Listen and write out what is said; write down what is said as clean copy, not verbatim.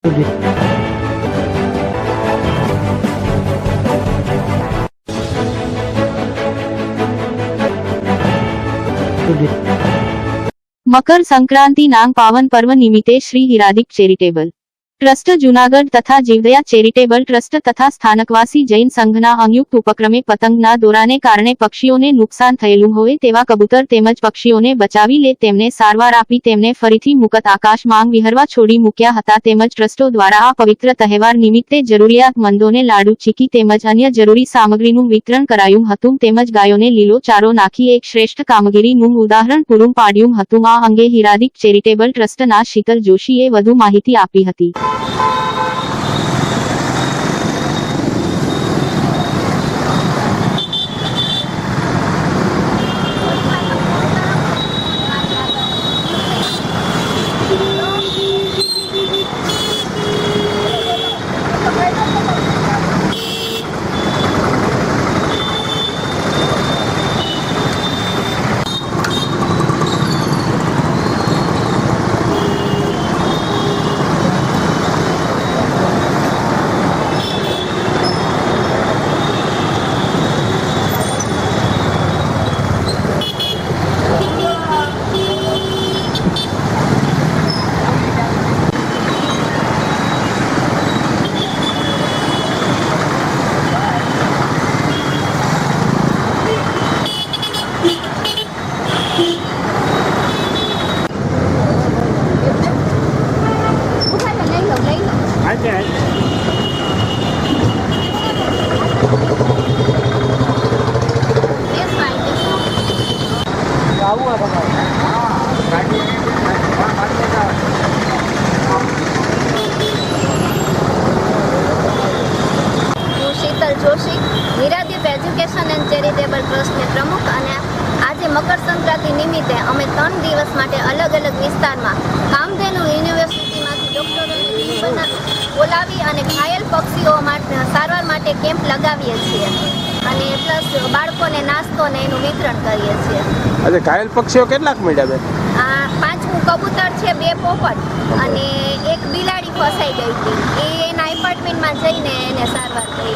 મકર સંક્રાંતિ નાંગ પાવન પર્વ નિમિત્તે શ્રી હિરાદિક ચેરિટેબલ ટ્રસ્ટ જૂનાગઢ તથા જીવદયા ચેરિટેબલ ટ્રસ્ટ તથા સ્થાનકવાસી જૈન સંઘના સંયુક્ત ઉપક્રમે પતંગના દોરાને કારણે પક્ષીઓને નુકસાન થયેલું હોય તેવા કબૂતર તેમજ પક્ષીઓને બચાવી લે તેમને સારવાર આપી તેમને ફરીથી મુક્ત આકાશ માંગ વિહરવા છોડી મૂક્યા હતા તેમજ ટ્રસ્ટો દ્વારા આ પવિત્ર તહેવાર નિમિત્તે જરૂરિયાતમંદોને લાડુ ચીકી તેમજ અન્ય જરૂરી સામગ્રીનું વિતરણ કરાયું હતું તેમજ ગાયોને લીલો ચારો નાખી એક શ્રેષ્ઠ કામગીરીનું ઉદાહરણ પૂરું પાડ્યું હતું આ અંગે હિરાદિક ચેરિટેબલ ટ્રસ્ટના શીતલ જોશીએ વધુ માહિતી આપી હતી। Sheetal Joshi Hiradeep education and charitable ટ્રસ્ટને પ્રમુખ અને આજે મકર સંક્રાંતિ નિમિત્તે અમે 3 દિવસ માટે અલગ અલગ વિસ્તારમાં કામધેનુ યુનિવર્સિટીમાંથી ડૉક્ટરોને બોલાવી અને ઘાયલ પક્ષીઓ માટે સારવાર માટે કેમ્પ લગાવીએ છીએ અને પ્લસ બાળકોને નાસ્તો ને એનું વિતરણ કરીએ છીએ। આજે ઘાયલ પક્ષીઓ કેટલાક મળ્યા બેન? આ 5મું કબૂતર છે, 2 પોપટ અને 1 બિલાડી ફસાઈ ગઈ હતી એ એના એપાર્ટમેન્ટમાં જઈને એને સારવાર કરી।